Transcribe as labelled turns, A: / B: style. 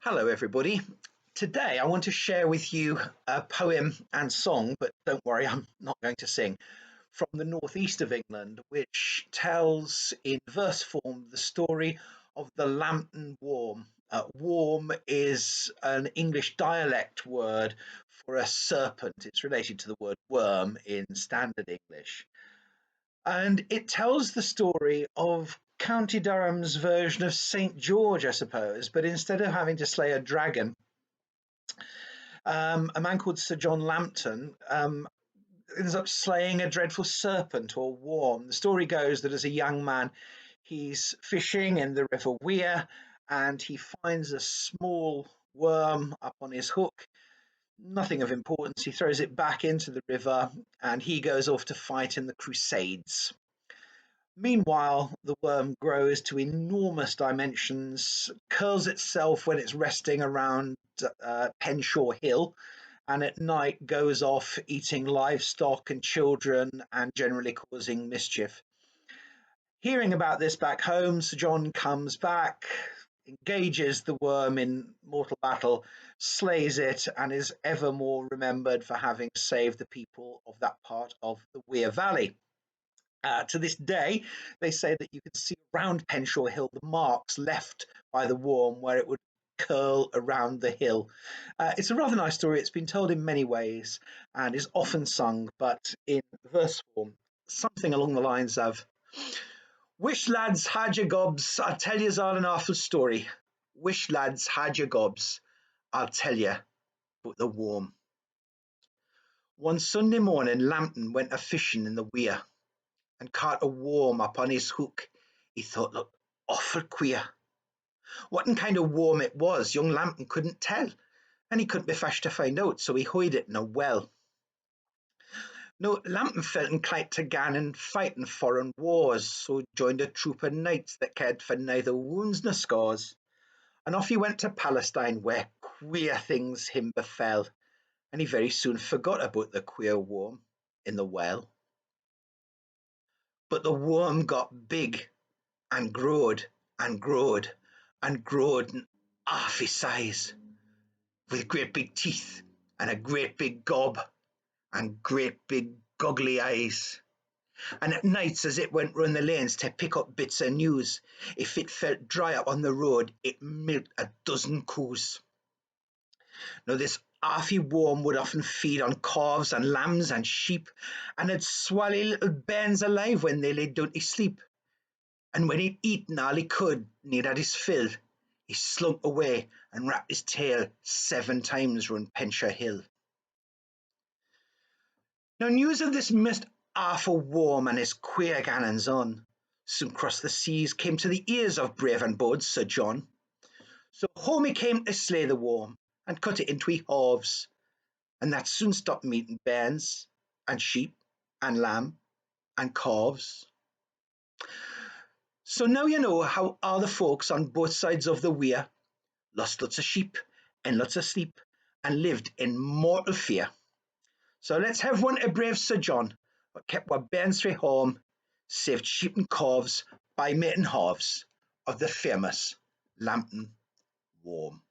A: Hello, everybody. Today I want to share with you a poem and song, but don't worry, I'm not going to sing, from the northeast of England, which tells in verse form the story of the Lambton Worm. Worm is an English dialect word for a serpent. It's related to the word worm in standard English. And it tells the story of County Durham's version of St. George, I suppose, but instead of having to slay a dragon, a man called Sir John Lambton ends up slaying a dreadful serpent or worm. The story goes that as a young man, he's fishing in the River Wear and he finds a small worm up on his hook. Nothing of importance. He throws it back into the river and he goes off to fight in the Crusades. Meanwhile, the worm grows to enormous dimensions, curls itself when it's resting around Penshaw Hill, and at night goes off eating livestock and children and generally causing mischief. Hearing about this back home, Sir John comes back, engages the worm in mortal battle, slays it, and is ever more remembered for having saved the people of that part of the Wear Valley. To this day, they say that you can see around Penshaw Hill the marks left by the worm where it would curl around the hill. It's a rather nice story. It's been told in many ways and is often sung, but in verse form, something along the lines of Wish lads had your gobs, I'll tell yous all an awful story. Wish lads had your gobs, I'll tell you about the worm. One Sunday morning, Lambton went a fishing in the weir and caught a worm upon his hook. He thought looked awful queer. What kind of worm it was, young Lambton couldn't tell, and he couldn't be fashed to find out, so he hid it in a well. Now, Lambton felt inclined to gan and fight in foreign wars, so joined a troop of knights that cared for neither wounds nor scars. And off he went to Palestine, where queer things him befell, and he very soon forgot about the queer worm in the well. But the worm got big and growed and growed and growed in half his size, with great big teeth and a great big gob and great big goggly eyes. And at nights as it went round the lanes to pick up bits of news, if it felt dry up on the road, it milked a dozen coos. Now this halfy worm would often feed on calves and lambs and sheep, and it'd swallow little bairns alive when they lay down to sleep. And when he'd eaten all he could and he'd had his fill, he slunk away and wrapped his tail 7 times round Penshaw Hill. Now news of this most awful worm and his queer gannons on soon crossed the seas came to the ears of brave and bold Sir John. So home he came to slay the worm and cut it into halves, and that soon stopped meeting bairns and sheep and lamb and calves. So now you know how all the folks on both sides of the weir lost lots of sheep and lots of sleep and lived in mortal fear. So let's have one to brave Sir John, what kept what bairns frae home, saved sheep and calves by making halves of the famous Lambton Worm.